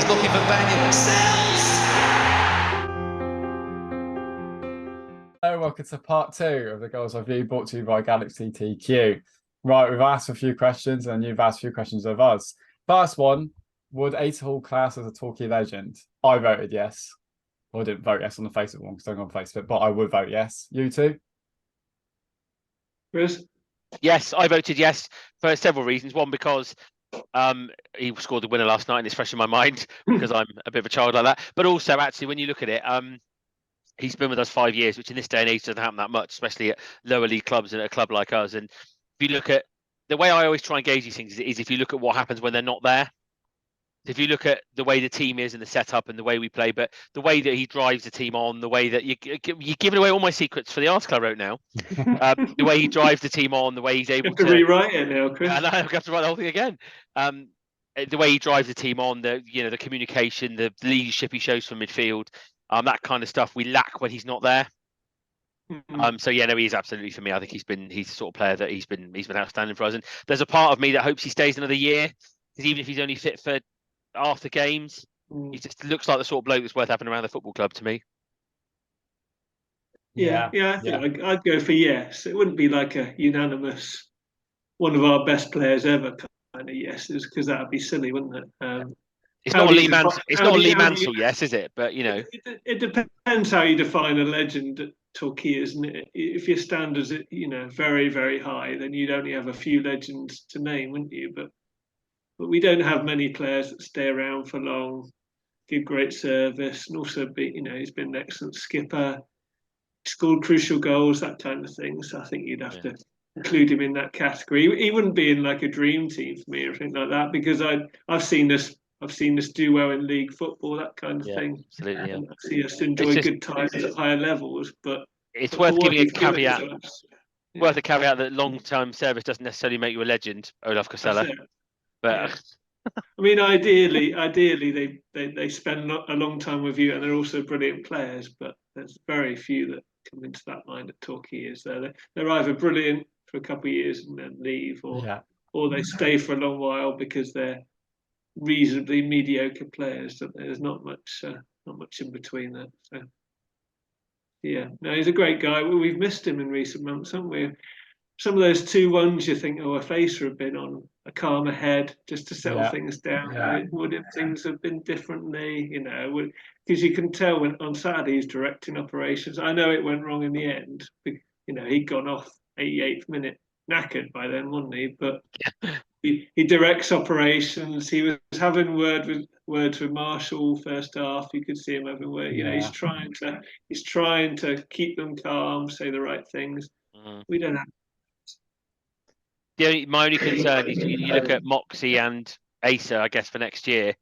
He's looking for Bangor. Sells! Hello, welcome to part 2 of the Goals Review, brought to you by Galaxy TQ. Right, we've asked a few questions and you've asked a few questions of us. First one, would Asa Hall class as a Torquay legend? I voted yes. Well, I didn't vote yes on the Facebook one because I'm on Facebook, but I would vote yes. You too? Chris? Yes, I voted yes for several reasons. One, because he scored the winner last night and it's fresh in my mind because I'm a bit of a child like that. But also, actually, when you look at it, he's been with us 5 years, which in this day and age doesn't happen that much, especially at lower league clubs and at a club like us. And if you look at the way I always try and gauge these things is if you look at what happens when they're not there. If you look at the way the team is and the setup and the way we play, but the way that he drives the team on, the way that you're giving away all my secrets for the article I wrote now. The way he drives the team on, the way he's able to rewrite it now, Chris. And I have to write the whole thing again. The way he drives the team on, the communication, the leadership he shows from midfield, that kind of stuff we lack when he's not there. So yeah, no, he is absolutely for me. I think he's the sort of player that he's been outstanding for us. And there's a part of me that hopes he stays another year, because even if he's only fit for after games, he just looks like the sort of bloke that's worth having around the football club to me. Yeah, I think I'd go for yes. It wouldn't be like a unanimous one of our best players ever kind of yeses, because that would be silly, wouldn't it? It's not a Lee Mansell. It's not a Lee Mansell, yes, is it? But it depends how you define a legend at Torquay, isn't it? If your standards are very, very high, then you'd only have a few legends to name, wouldn't you? But we don't have many players that stay around for long, give great service, and also he's been an excellent skipper, scored crucial goals, that kind of thing. So I think you'd have to include him in that category. He wouldn't be in like a dream team for me or anything like that, because I've seen us do well in league football, that kind of thing. Absolutely, yeah. And I see us enjoy good times at higher levels, but it's worth giving a caveat. Worth a caveat that long-term service doesn't necessarily make you a legend, Olaf Cosella. But I mean, ideally, they spend a long time with you, and they're also brilliant players. But there's very few that come into that mind at Torquay. They're either brilliant for a couple of years and then leave, or they stay for a long while because they're reasonably mediocre players. That there's not much in between that. So yeah, no, he's a great guy. We've missed him in recent months, haven't we? Some of those 2-1s you think, if Asa had been on a calmer head just to settle things down, would have things have been differently, because you can tell when on Saturday he's directing operations. I know it went wrong in the end. He'd gone off 88th minute knackered by then, wasn't he? But he directs operations. He was having words with Marshall first half. You could see him having words. He's trying to keep them calm, say the right things. We don't have. My only concern is you look at Moxie and Asa, I guess, for next year,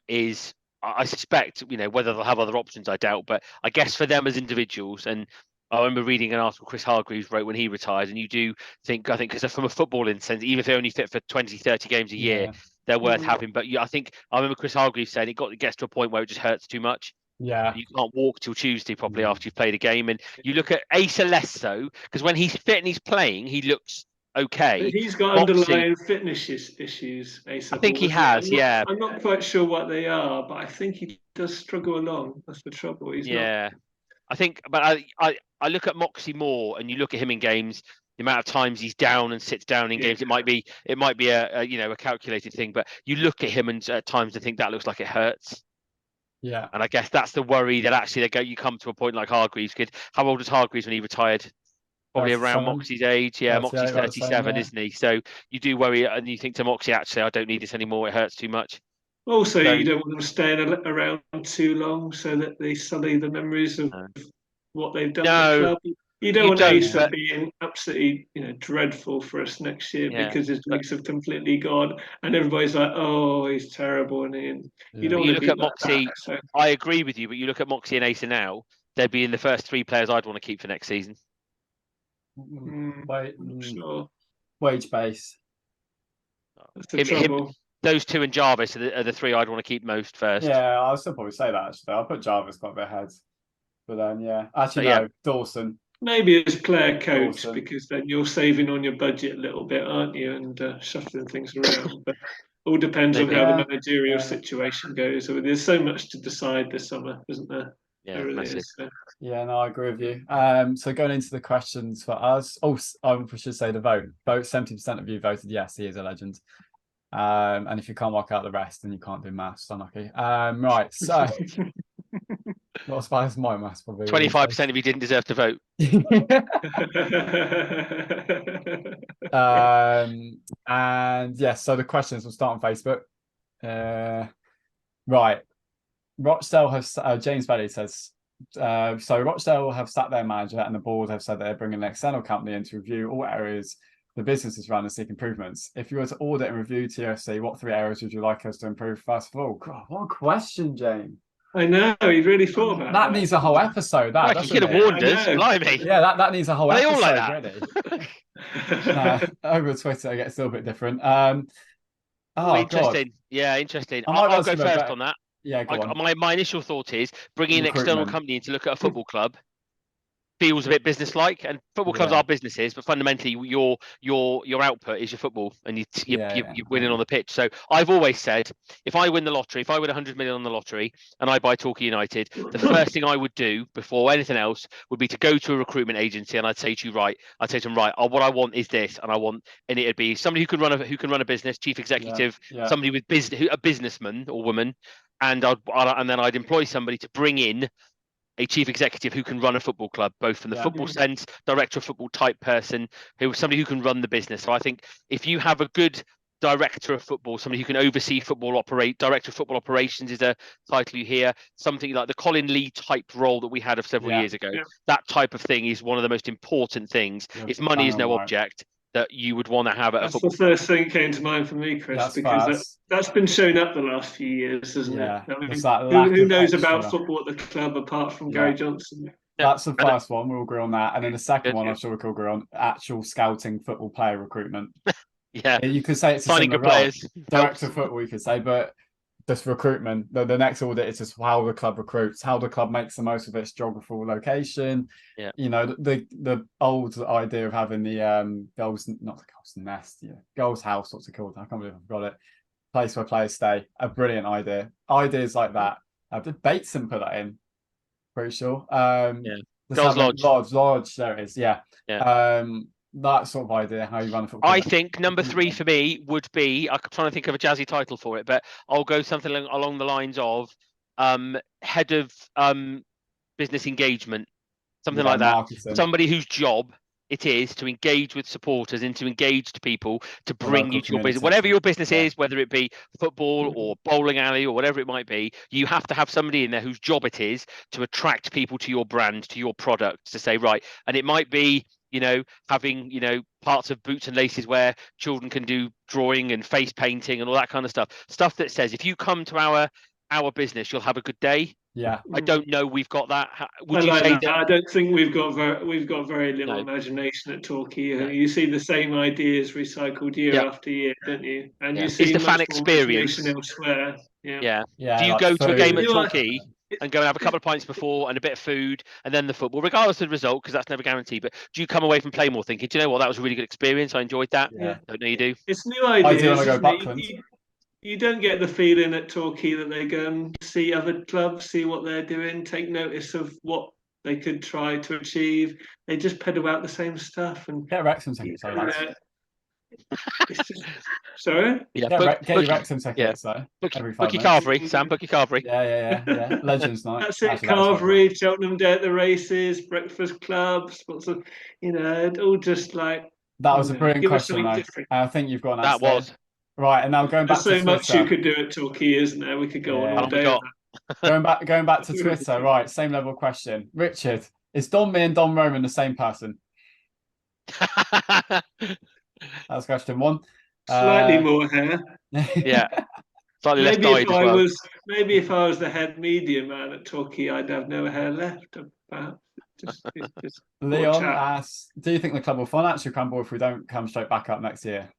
is I suspect, whether they'll have other options, I doubt, but I guess for them as individuals, and I remember reading an article Chris Hargreaves wrote when he retired, and you do think, because from a footballing sense, even if they're only fit for 20, 30 games a year, they're worth having. But I think I remember Chris Hargreaves saying it gets to a point where it just hurts too much. Yeah, you can't walk till Tuesday properly after you've played a game. And you look at Asa less so, because when he's fit and he's playing, he looks okay. But he's got underlying fitness issues. Asa, I think he has. I'm not quite sure what they are, but I think he does struggle along. That's the trouble. He's not. I think, but I look at Moxie more, and you look at him in games. The amount of times he's down and sits down in games, it might be a calculated thing, but you look at him and at times and think that looks like it hurts. Yeah, and I guess that's the worry that actually you come to a point like Hargreaves. How old was Hargreaves when he retired? Probably around Moxie's age. Yeah, Moxie's 37, isn't he? So you do worry, and you think to Moxie, actually, I don't need this anymore. It hurts too much. Also, you don't want them staying around too long so that they sully the memories of what they've done at the club. You don't want Asa being absolutely, dreadful for us next year because his legs have completely gone, and everybody's like, "Oh, he's terrible." And you don't want to look at Moxie. I agree with you, but you look at Moxie and Asa now; they'd be in the first 3 players I'd want to keep for next season. Wage base. That's the trouble. Those 2 and Jarvis are the 3 I'd want to keep most first. Yeah, I'll still probably say that actually. I'll put Jarvis quite a bit ahead. But then, no, Dawson. Maybe as player coach, because then you're saving on your budget a little bit, aren't you? And shuffling things around. But all depends on how the Yeah. managerial situation goes. I mean, there's so much to decide this summer, isn't there? Yeah, There really massive. is. So. Yeah, no, I agree with you. So going into the questions for us. Oh, I should say the vote. 70% of you voted yes, he is a legend. And if you can't work out the rest, then you can't do maths. Unlucky. Right. So, not as bad as my maths probably. 25% of you didn't deserve to vote. And yes, so the questions will start on Facebook. Right. Rochdale has James Bailey says. So Rochdale have sat their manager and the board have said that they're bringing an external company in to review all areas the business is run and seek improvements. If you were to audit and review TOC, what 3 areas would you like us to improve first of all? God, what a question, James. I know, he really thought about that. That needs a whole episode. That Like, you could have warned us, blimey. Yeah, that needs a whole Are they episode all like really. Over Twitter, it gets a little bit different. Oh, interesting. God. Yeah, interesting. I'll go first on that. Yeah, go on. My initial thought is bringing an external company in to look at a football club feels a bit business-like, and football clubs are businesses, but fundamentally your output is your football, and you're winning on the pitch. So I've always said, if I win the lottery, if I win 100 million on the lottery, and I buy Torquay United, the first thing I would do before anything else would be to go to a recruitment agency, and I'd say to them, right, what I want is this, and it'd be somebody who can run a business, chief executive, somebody with a businessman or woman, and then I'd employ somebody to bring in a chief executive who can run a football club, both from the football sense, director of football type person, somebody who can run the business. So I think if you have a good director of football, somebody who can oversee director of football operations is a title you hear, something like the Colin Lee type role that we had of several years ago. That type of thing is one of the most important things. If money is no object, that you would want to have at a football. That's the first thing that came to mind for me, Chris, because that's been shown up the last few years, hasn't it? I mean, who knows about football at the club apart from Gary Johnson? That's the first one. We'll agree on that. And then the second one, I'm sure we can agree on actual scouting football player recruitment. You could say it's a similar role. Director of football, you could say, but just recruitment. The next audit is just how the club recruits, how the club makes the most of its geographical location. You know, the old idea of having the Gull'S house, what's it called? I can't believe I forgot it. Place where players stay. A brilliant idea. Ideas like that. Did Bateson put that in? Pretty sure. Gull'S Lodge. There it is. That sort of idea, how you run a football. I think number 3 for me would be, I'm trying to think of a jazzy title for it, but I'll go something along the lines of head of business engagement, something like that. Marketing. Somebody whose job it is to engage with supporters and to engage to people to bring you to your business. Whatever your business is, whether it be football or bowling alley or whatever it might be, you have to have somebody in there whose job it is to attract people to your brand, to your product, to say, right, and it might be, having, parts of boots and laces where children can do drawing and face painting and all that kind of stuff that says, if you come to our business, you'll have a good day. I don't know we've got that. Would you say that? I don't think we've got very little imagination at Torquay. No. You see the same ideas recycled year after year, don't you? And you see the fan experience elsewhere. Do you go to a game at Torquay and go and have a couple of pints before and a bit of food and then the football, regardless of the result, because that's never guaranteed, but do you come away from Playmore thinking, do you know what, that was a really good experience, I enjoyed that? Don't know you do. It's new ideas. You don't get the feeling at Torquay that they go and see other clubs, see what they're doing, take notice of what they could try to achieve. They just pedal out the same stuff. And get Wrexham tickets. Sorry? Get your Wrexham tickets, though. Bookie Carvery, Sam, Bookie Carvery. Yeah. Legends night. That's it, Carvery, Cheltenham Day at the races, breakfast clubs, all just like... That was a brilliant question, though. I think you've got an answer. That was. Right, and now going back to Twitter. There's so much you could do at Torquay, isn't there? We could go on all day. Going back to Twitter, right, same level question. Richard, is Don Me and Don Roman the same person? That's question 1. Slightly more hair. Slightly less dyed as well. Maybe if I was the head media man at Torquay, I'd have no hair left, perhaps. Just Leon asks, do you think the club will financially crumble if we don't come straight back up next year?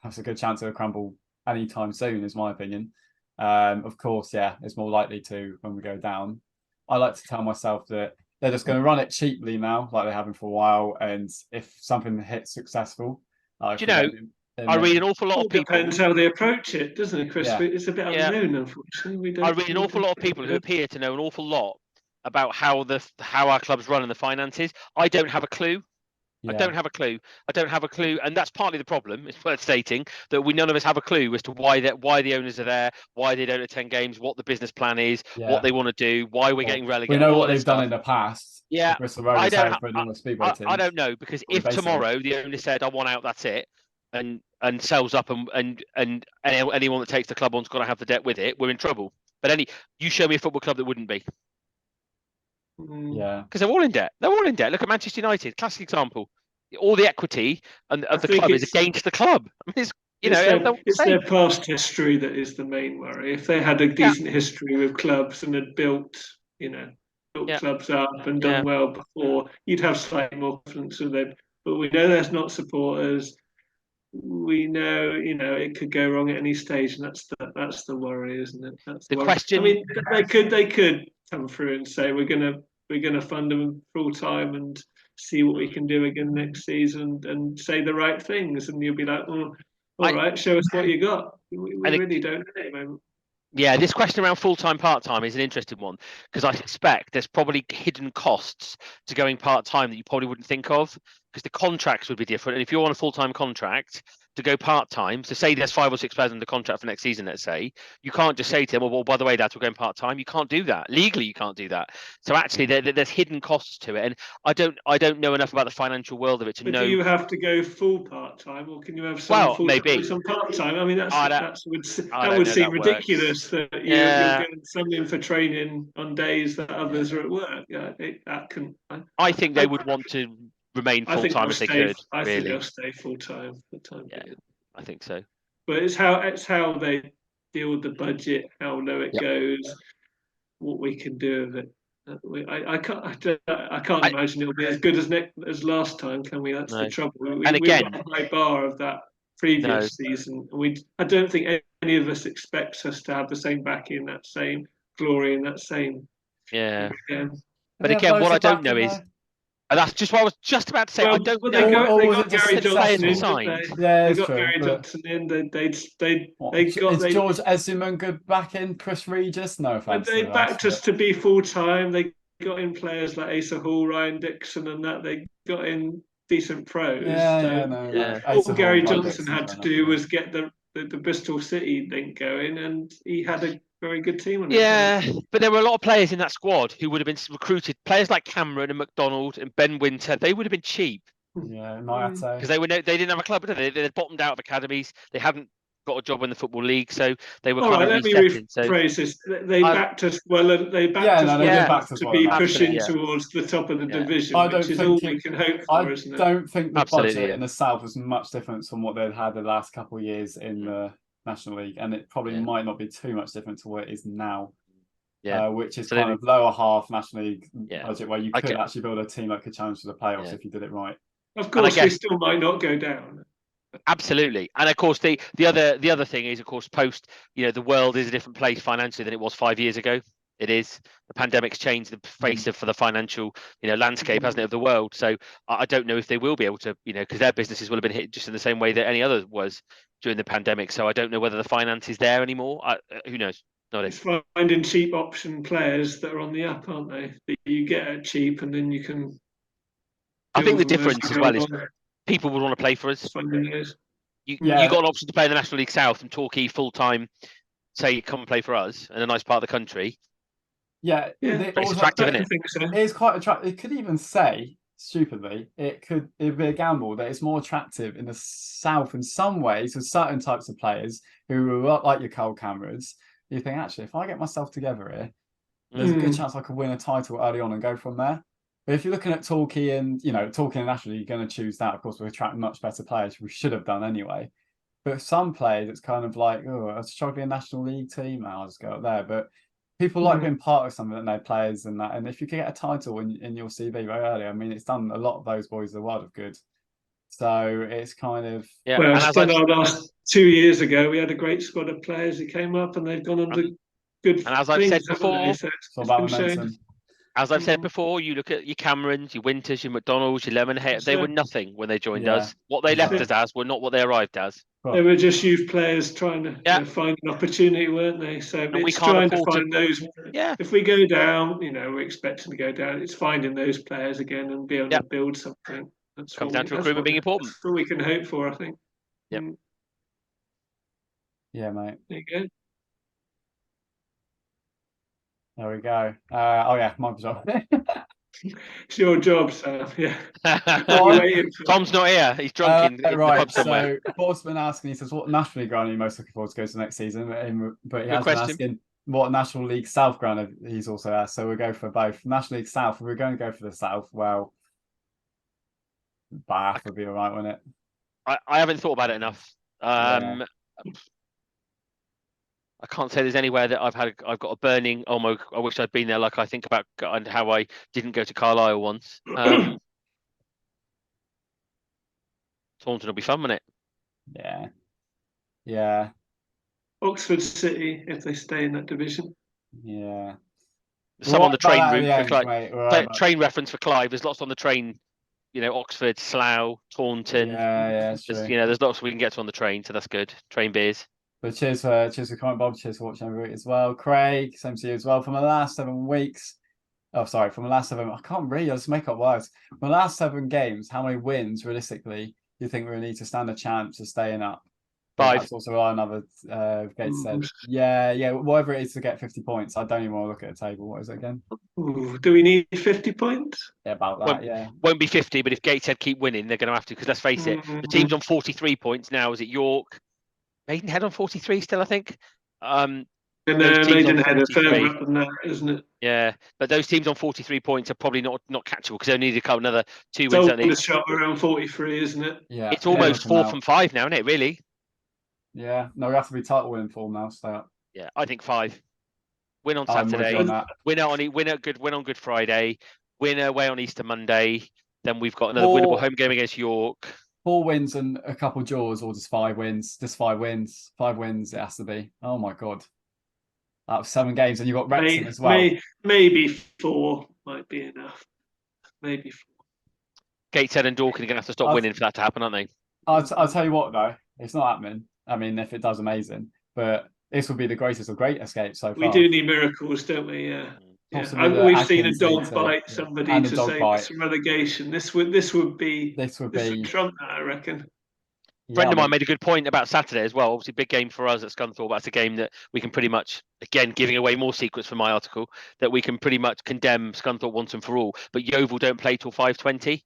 That's a good chance it'll crumble anytime soon, is my opinion. Of course, it's more likely to when we go down. I like to tell myself that they're just going to run it cheaply now, like they have been for a while. And if something hits successful, I read an awful lot It of people. depends how they approach it, doesn't it, Chris? Yeah. It's a bit unknown, unfortunately. We don't. I read an awful lot of people who appear to know an awful lot about how our clubs run and the finances. I don't have a clue. I don't have a clue. And that's partly the problem. It's worth stating that none of us have a clue as to why the owners are there, why they don't attend games, what the business plan is, what they want to do, why we're getting relegated. We know what they've done in the past. Yeah, Bristol Rovers have for normal Speedway teams. I don't know, because if tomorrow the owner said, "I want out, that's it," and sells up and anyone that takes the club on's got to have the debt with it, we're in trouble. But you show me a football club that wouldn't be. Yeah, because they're all in debt. Look at Manchester United, classic example. All the equity of the club is against the club. I mean, it's their past history that is the main worry. If they had a decent history with clubs and had built clubs up and done well before, you'd have slightly more confidence with them. But we know there's not supporters. We know, it could go wrong at any stage, and that's the worry, isn't it? That's the question. I mean, they could come through and say we're gonna fund them full time and see what we can do again next season and say the right things, and you'll be like, all right, show us what you got. We really don't know at the moment. Yeah, this question around full-time, part-time is an interesting one, because I suspect there's probably hidden costs to going part-time that you probably wouldn't think of, because the contracts would be different. And if you're on a full-time contract, to go part-time, so say there's 5 or 6 players under contract for next season, let's say, you can't just say to them, well, by the way, lads, we're going part-time. You can't do that. Legally, you can't do that. So actually, there's hidden costs to it. And I don't know enough about the financial world of it to know. Do you have to go full part-time, or can you have some full-time, some part-time? I mean, that would seem ridiculous that you're getting something for training on days that others are at work. I think they would want to remain full-time if they could. I think they'll stay full-time for the time being. I think so. But it's how they deal with the budget, how low it goes, what we can do with it. I can't imagine it'll be as good as last time, can we? That's the trouble. We've got a high bar of that previous season. I don't think any of us expects us to have the same backing, that same glory, and that same. Yeah. But again, what I don't know is. And that's just what I was just about to say. I don't know. They got Gary Johnson in. They got Gary Johnson in. They got. Is George Ezzyman good back in? Chris Regis? No offense. They backed us to be full time. They got in players like Asa Hall, Ryan Dixon, and that. They got in decent pros. All Gary Johnson had to do was get the Bristol City link going, and he had a very good team on it. But there were a lot of players in that squad who would have been recruited. Players like Cameron and McDonald and Ben Winter, they would have been cheap. Yeah, might say. Because they didn't have a club, did they? They had bottomed out of academies. They hadn't got a job in the Football League, so they were kind of let me rephrase this. They backed us well. They backed us to be pushing towards the top of the division, which is all we can hope for, isn't it? I don't think the budget in the South was much different from what they'd had the last couple of years in the National League, and it probably might not be too much different to what it is now, which is kind of lower half National League budget, where you could actually build a team that could challenge for the playoffs if you did it right. Of course, we still might not go down. Absolutely, and of course the other thing is, of course, post the world is a different place financially than it was 5 years ago. It is. The pandemic's changed the face for the financial landscape, hasn't it, of the world? So I don't know if they will be able to, because their businesses will have been hit just in the same way that any other was during the pandemic. So I don't know whether the finance is there anymore. Who knows? It's finding cheap option players that are on the up, aren't they? That you get at cheap, and then you can. I think the difference as well is people would want to play for us. You got an option to play in the National League South and Torquay full time. Say, come and play for us in a nice part of the country. It's attractive, isn't it? It is quite attractive. It could even say, stupidly, it'd be a gamble that it's more attractive in the South in some ways with certain types of players who are like your Cole Camerons. You think, actually, if I get myself together here, there's a good chance I could win a title early on and go from there. But if you're looking at Torquay and, Torquay and National, you're going to choose that. Of course, we attract much better players. We should have done anyway. But some players, it's kind of like, a struggling National League team, I'll just go up there. But people like being part of something that know players and that. And if you can get a title in your CV very early, I mean, it's done a lot of those boys the world of good. So it's kind of... Well, our last 2 years ago, we had a great squad of players who came up and they've gone on to good things. And as I've said before, it's all about momentum. As I've said before, you look at your Camerons, your Winters, your McDonald's, your Lemonhead. They were nothing when they joined Yeah. us. What they left us as were not what they arrived as. They were just youth players trying to Yeah. find an opportunity, weren't they? So And we it's can't trying to afford to- find those. Yeah. If we go down, we're expecting to go down. It's finding those players again and be able Yeah. to build something. That's Comes what down to recruitment being important. That's what we can hope for, I think. Yep. Yeah, mate. There you go. There we go. Oh yeah, my job. It's your job, Sam. Yeah. What Well, are you waiting for? Tom's not here. He's drunk in the right, pub somewhere. so Paul's been asking, he says, what National League ground are you most looking forward to go to next season? But he has been question. asking what National League South ground he's also asked. So we'll go for both. National League South, if we're going to go for the South, well, Bath would be all right, wouldn't it? I haven't thought about it enough. Yeah. I can't say there's anywhere that I've got a burning, oh my, I wish I'd been there, like I think about and how I didn't go to Carlisle once. Taunton will be fun, won't it? Yeah. Yeah. Oxford City, if they stay in that division. Yeah. Some on the train route Yeah, for Clive. right, Train reference for Clive. There's lots on the train. Oxford, Slough, Taunton. Yeah, true. There's lots we can get to on the train, so that's good. Train beers. But cheers for comment, Bob. Cheers for watching every week as well. Craig, same to you as well. From the last 7 weeks. Oh, sorry. From the last 7. I can't read. I just make up words. From the last 7 games, how many wins realistically do you think we need to stand a chance of staying up? 5. That's also another Gates said. Yeah. Whatever it is to get 50 points. I don't even want to look at a table. What is it again? Ooh, do we need 50 points? Yeah, about that. Yeah. Won't be 50, but if Gateshead keep winning, they're going to have to. Because let's face it, the team's on 43 points now. Is it York? Maidenhead on 43 still, I think. And Maidenhead are further up than that, isn't it? Yeah, but those teams on 43 points are probably not catchable because they need to come another 2 It's wins. all the shot around 43, isn't it? Yeah. It's almost 4 from 5 now, isn't it? Really? Yeah. No, we have to be title winning form now. Stay up. Yeah, I think 5. Win on I'm with Saturday. you on that. Win on Good Friday. Win away on Easter Monday. Then we've got another winnable home game against York. 4 wins and a couple draws, or just 5 wins? Just 5 wins. 5 wins. It has to be. Oh my god. That was 7 games, and you got Wrexham as well. Maybe 4 might be enough. Maybe 4. Gateshead and Dorking are going to have to stop winning for that to happen, aren't they? I'll tell you what, though, it's not happening. I mean, if it does, amazing. But this would be the greatest of great escapes so far. We do need miracles, don't we? Yeah. Possibly We've seen a dog bite somebody to save some relegation. This would trump that, I reckon. Friend of mine made a good point about Saturday as well. Obviously, big game for us at Scunthorpe. That's a game that we can pretty much, again, giving away more secrets for my article, that we can pretty much condemn Scunthorpe once and for all. But Yeovil don't play till 5:20.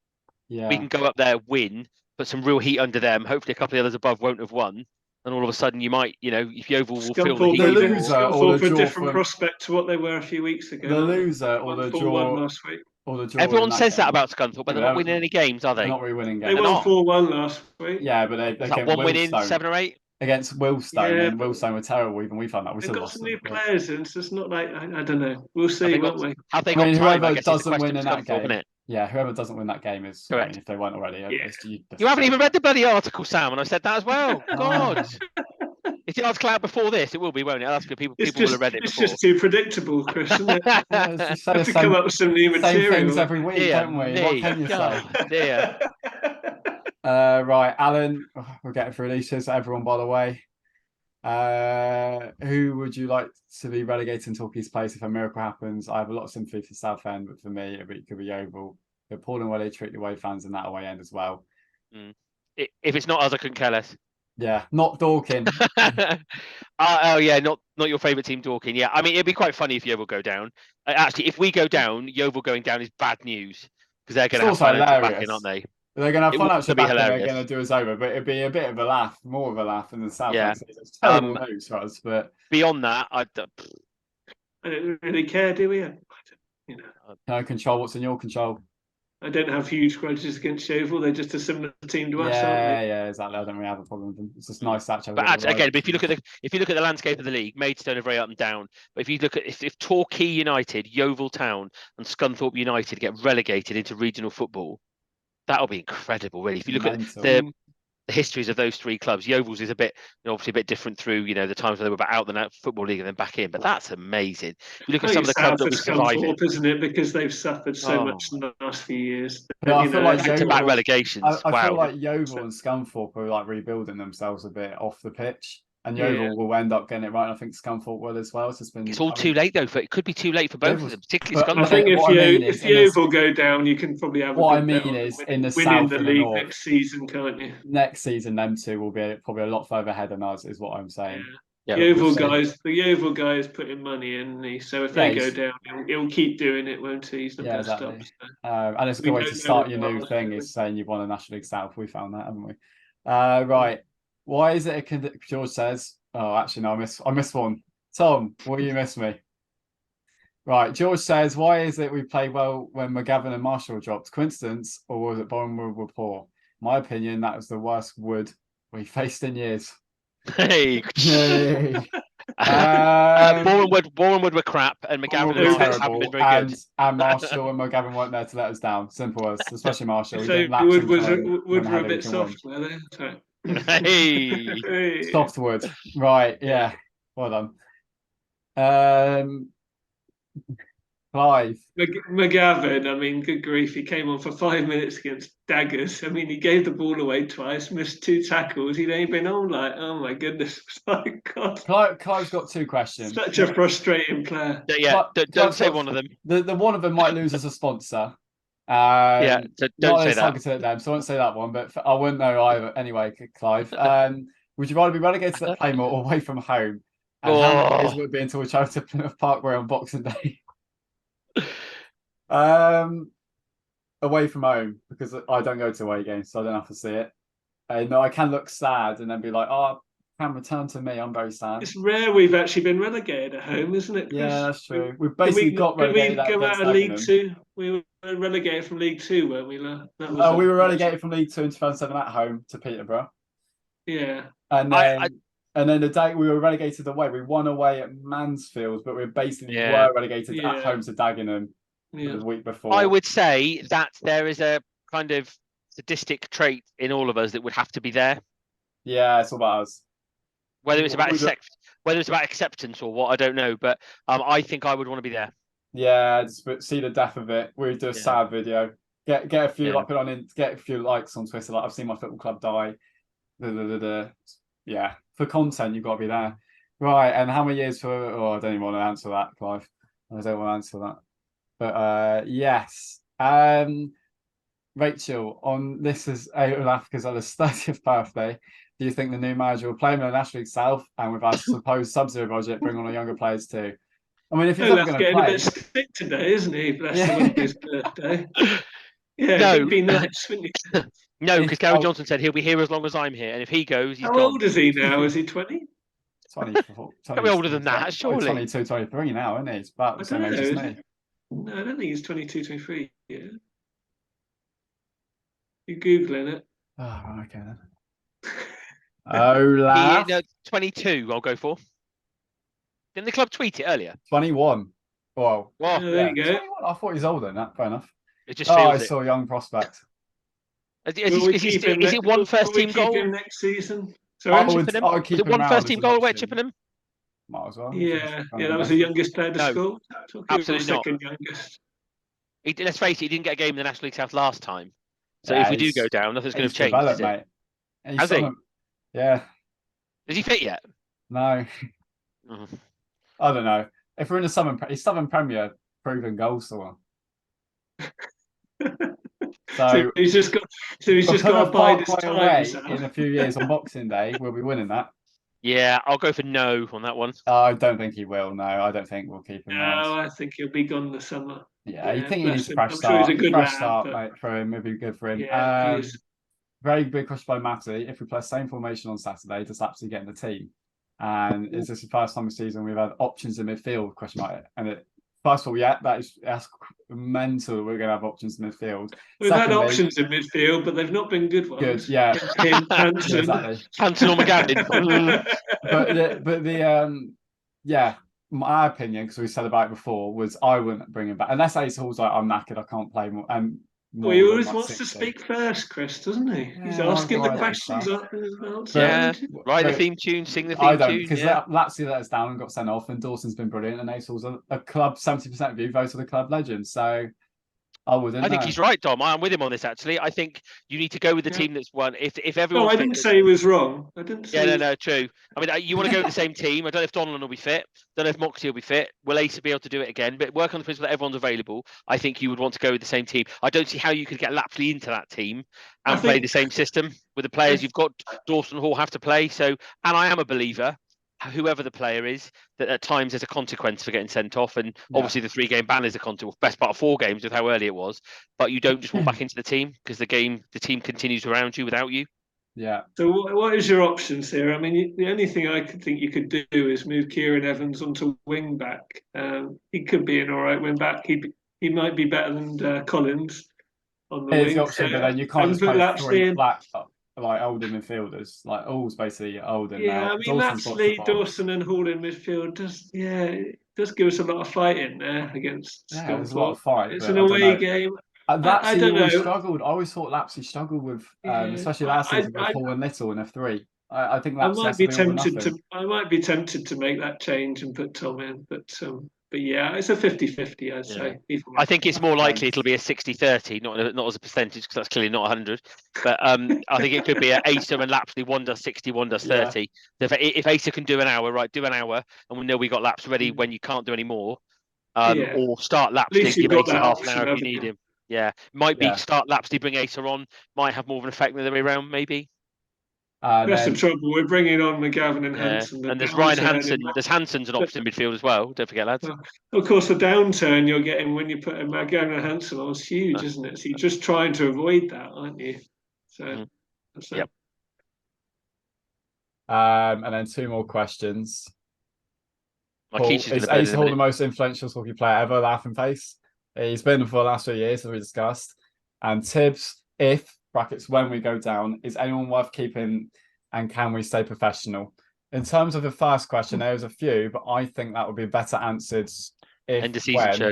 Yeah. We can go up there, win, put some real heat under them. Hopefully, a couple of the others above won't have won. And all of a sudden, you might, if Yeovil will feel the heat. The loser or the a draw different prospect to what they were a few weeks ago. The loser or the draw last week. Or the draw. Everyone says that about Scunthorpe, but they're not winning any games, are they? They're not really winning games. They won 4-1 last week. Yeah, but they came one win in 7 or 8 against Willstone, Yeah, and Willstone were terrible. Even we found that we They've still got lost some them. new players in, so it's not like I don't know. We'll see, won't we? Have they got time? Whoever I guess, is the doesn't question win in for that Scunthorpe, game, isn't it? yeah, whoever doesn't win that game is Correct. I mean, if they weren't already. Yeah. You haven't even read the bloody article, Sam, and I said that as well. God. If it was cloud before this, it will be, won't it? That's because people will have read it before. It's just too predictable, Chris, isn't it? It's have to come up with some new material. Same things every week, don't we? What can you say? Dear. Right, Alan, we're getting through these, so everyone, by the way. Who would you like to be relegated in Torquay's place if a miracle happens? I have a lot of sympathy for Southend, but for me, it could be Yeovil. They're appalling where they treat the away fans in that away end as well. If it's not us, I couldn't care less. Yeah, not Dorking. Oh yeah, not your favourite team, Dorking. Yeah, I mean it'd be quite funny if Yeovil go down. Actually, if we go down, Yeovil going down is bad news because they're going to have financial backing, aren't they? They're going to have financial backing. They're going to do us over, but it'd be a bit of a laugh, more of a laugh than the South. Yeah. It's terrible news for us, but beyond that, I don't really care, do we? No control. What's in your control? I don't have huge grudges against Yeovil. They're just a similar team to us, aren't they? Yeah, exactly. I don't really have a problem with them. It's just nice to But actually, again, if you look at the landscape of the league, Maidstone are very up and down. But if you look at if Torquay United, Yeovil Town, and Scunthorpe United get relegated into regional football, that'll be incredible, really. If you look at the histories of those three clubs. Yeovils is a bit, obviously a bit different through, the times when they were back out the Football League and then back in. But that's amazing. You look I at think some of the it's clubs sad that for we survive it. Scunthorpe, isn't it? Because they've suffered so much Oh. in the last few years. But I feel like Back-to-back Yeovil, relegations. I feel Wow. like Yeovil and Scunthorpe are like rebuilding themselves a bit off the pitch, and Yeah. Yeovil will end up getting it right. And I think Scunthorpe will as well. So It's all too late though. It could be too late for both of them, particularly but I Scunthorpe. think what I mean is if in this- Yeovil go down, you can probably have What a I good bet mean on is in the winning south the and the league north. next season, can't you? Next season, them two will be probably a lot further ahead than us, is what I'm saying. Yeah. The we'll see. Yeovil guys put in money in, so if they go down, he'll keep doing it, won't he? He's not going to stop. So. And it's a We good way don't to know start him your new well, thing do we? is saying you've won a National League South. We found that, haven't we? Right. Why is it George says? Oh, actually, no, I missed one. Tom, will you miss me? Right. George says, why is it we played well when McGavin and Marshall dropped? Coincidence, or was it Bournemouth were poor? My opinion, that was the worst wood we faced in years. Hey. Yay. Bournemouth were crap, and McGavin and Marshall haven't been very good. And Marshall and McGavin weren't there to let us down. Simple as, especially Marshall. So Wood were a bit soft, were they? Sorry. Hey. Softwood. Right, yeah. Well done. Clive. McGavin, I mean, good grief, he came on for 5 minutes against Daggers. I mean, he gave the ball away twice, missed 2 tackles. He'd only been on like, oh my goodness, my God. Clive's got 2 questions. Such a frustrating player. Yeah, don't say one of them. The one of them might lose as a sponsor. Yeah, don't say that. Targeted at them, so I won't say that one, but I wouldn't know either. Anyway, Clive, would you rather be relegated to Playmore or away from home? And how many years would it be until we travel to Plymouth Parkway on Boxing Day? Away from home, because I don't go to away games, so I don't have to see it. No, I can look sad and then be like, oh, can return to me. I'm very sad. It's rare we've actually been relegated at home, isn't it? Chris? Yeah, that's true. We've basically got relegated. Did we go out of League Two? We were relegated from League Two, weren't we? We were relegated from League Two in 2007 at home to Peterborough. Yeah. And then the day we were relegated away, we won away at Mansfield, but we basically were relegated at home to Dagenham the week before. I would say that there is a kind of sadistic trait in all of us that would have to be there. Yeah, it's all about us. Whether it's about acceptance or what, I don't know. But I think I would want to be there. Yeah, just see the death of it. We do a sad video. Get a few get a few likes on Twitter. Like, I've seen my football club die. Yeah, for content you've got to be there. Right, and how many years for? Oh, I don't even want to answer that, Clive. I don't want to answer that. But yes. Rachel, on this is Africa's on his 30th birthday. Do you think the new manager will play him in the National League South and with our supposed sub-zero budget, bring on the younger players too? I mean, if he's not going to play, a bit sick today, isn't he? Bless him on his birthday. Yeah, it'd be nice, wouldn't it? No, because Gary Johnson said he'll be here as long as I'm here, and if he goes, he's How gone. old is he now? Is he 20? 24. Can't be older than that, surely. 22, 23 now, isn't he? It's about the same age as me. No, I don't think he's 22, 23. Yeah. You're Googling it. Oh, okay then. Olaf. 22, I'll go for. Didn't the club tweet it earlier? 21. Well, there you go. 21. I thought he was older than that. Fair enough. It just feels I saw a young prospect. Is it one first team goal next season? I Sorry, would keep was it him one first team goal away at option. Chippenham? Might as well. Yeah, that was the youngest player to score. Absolutely not. Second youngest. Let's face it, he didn't get a game in the National League South last time. So if we do go down, nothing's going to change. Is it? Mate. Has he? Yeah. Is he fit yet? No. I don't know. If we're in the Southern Premier, proven goal scorer. So he's just got to bide his time. In a few years on Boxing Day, we'll be winning that. Yeah, I'll go for no on that one. I don't think he will. No, I don't think we'll keep him. No, I think he'll be gone this summer. Yeah, you think he needs a fresh I'm start? sure he's a good fresh lad, start, mate, for him. It'd be good for him. Yeah, very big question by Matty. If we play the same formation on Saturday, does Lapsy get in the team? And is this the first time this season we've had options in midfield? Question mark. And first of all, that's mental. We're going to have options in midfield. We've had options in midfield, but they've not been good ones. Good, yeah. Hanson. Exactly. Hanson or McGavin. But my opinion, because we said about it before, was I wouldn't bring him back unless Ace Hall's like, I'm knackered, I can't play more. And Well, he than, always like, wants to 60. speak first, Chris, doesn't he? He's Yeah, asking I'll the go right and questions stuff. up as well. Yeah, write the But theme tune, sing the I theme don't, tune. because Yeah. Lapsley let us down and got sent off, and Dawson's been brilliant, and Acel's a club 70% of you voted the club legend. So I wouldn't I think know. he's right, Dom. I'm with him on this. Actually, I think you need to go with the team that's won. If No, everyone's I fit, didn't say he was wrong. I didn't say. yeah, no, true. I mean, you want to go with the same team. I don't know if Donlan will be fit. Don't know if Moxie will be fit. Will Ace be able to do it again? But work on the principle that everyone's available. I think you would want to go with the same team. I don't see how you could get Lapsley into that team and play the same system with the players you've got. Dawson Hall have to play. So, and I am a believer, whoever the player is, that at times there's a consequence for getting sent off. And obviously the 3-game ban is a consequence. Best part of 4 games with how early it was. But you don't just walk back into the team because the team continues around you without you. Yeah. So what is your options here? I mean, the only thing I could think you could do is move Kieran Evans onto wing back. He could be an all right wing back. He might be better than Collins on the Here's wing. the option, but then you can't just put play Lapsley 3 in. flat, like older midfielders. Like All's basically older Yeah, now. I mean, Dawson's got Lapsley, the ball. Dawson, and Hall in midfield does give us a lot of fight in there against Yeah, there's a lot of Scunthorpe. fight. It's but an I don't away know. game. I Lapsley don't always know. struggled. I always thought Lapsley struggled with, Yeah, especially last season with Hall and Little in F3. I think I Lapsley might has to be be all or tempted nothing. to. I might be tempted to make that change and put Tom in, but yeah, it's a 50-50, I'd say. I think it's more likely it'll be a 60-30, not as a percentage, because that's clearly not 100. But I think it could be an Acer and Lapsley, one does 60, one does 30. So if Acer can do an hour, right, do an hour, and we know we got laps ready when you can't do any more. Or start Lapsley and give Acer half an hour if you need him. Yeah, might be start Lapsley, bring Acer on, might have more of an effect than the way around, maybe. That's the trouble. We're bringing on McGavin and Hansen. And there's Ryan Hansen. There's Hansen's an option in midfield as well. Don't forget, lads. Of course, the downturn you're getting when you put a McGavin and Hansen on is huge, isn't it? So you're just trying to avoid that, aren't you? So, yep. And then 2 more questions. Paul, is Ace Hall the most influential hockey player ever? Laughing face. He's been for the last 3 years, as we discussed. And Tibbs, if brackets when we go down, is anyone worth keeping, and can we stay professional? In terms of the first question, there's a few, but I think that would be better answered if end of season show.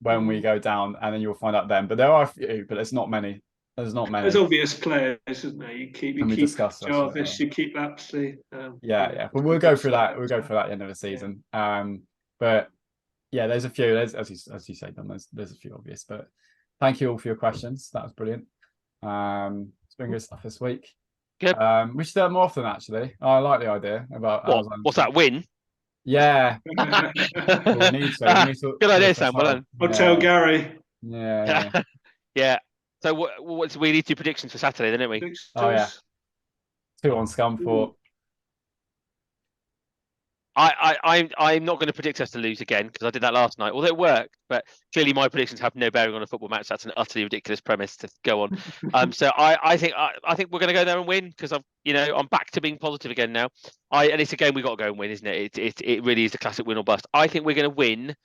When we go down, and then you'll find out then. But there are a few, but it's not many. There's not many. There's obvious players, isn't there? You keep Jarvis, you keep Lapsley. Yeah. But we'll go through that. We'll go through that at the end of the season. But yeah, there's a few. There's, as you say, Don, there's a few obvious. But thank you all for your questions. That was brilliant. It's been good stuff this week. Good. We should do it more often, actually. I like the idea about what's that win? Yeah. we need to. Good idea, Sam. Well done. I'll tell Gary. Yeah. Yeah. So what we need to do predictions for Saturday, then, don't we? Oh yeah. 2 on Scunthorpe. I'm not going to predict us to lose again because I did that last night, although it worked. But clearly, my predictions have no bearing on a football match. That's an utterly ridiculous premise to go on. So I think we're going to go there and win because I'm back to being positive again now. And it's a game we got to go and win, isn't it? It really is the classic win or bust. I think we're going to win.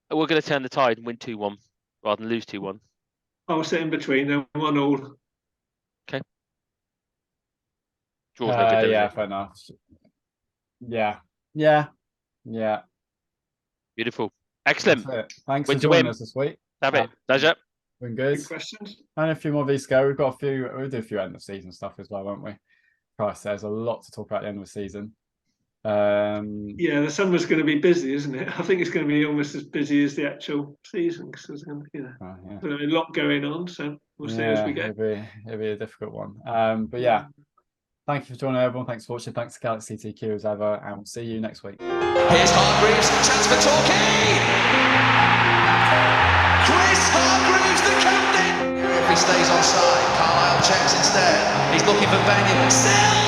We're going to turn the tide and win 2-1 rather than lose 2-1. I'll sit in between them, 1-1. Okay. Yeah, fair enough. Yeah. Beautiful. Excellent. Thanks for joining us this week. Have it. Pleasure. Been good. Good questions. And a few more of these to go. We've got a few. We'll do a few end of season stuff as well, won't we? Christ, there's a lot to talk about at the end of the season. Yeah, the summer's going to be busy, isn't it? I think it's going to be almost as busy as the actual season because there's going to be a lot going on. So we'll see as we go. It'll be a difficult one. But yeah, thank you for joining, everyone. Thanks for watching. Thanks to Galaxy TQ as ever, and we'll see you next week. Here's Hargreaves, chance for Torquay! Chris Hargreaves, the captain! If he stays on side, Carlisle checks instead. He's looking for Benyon.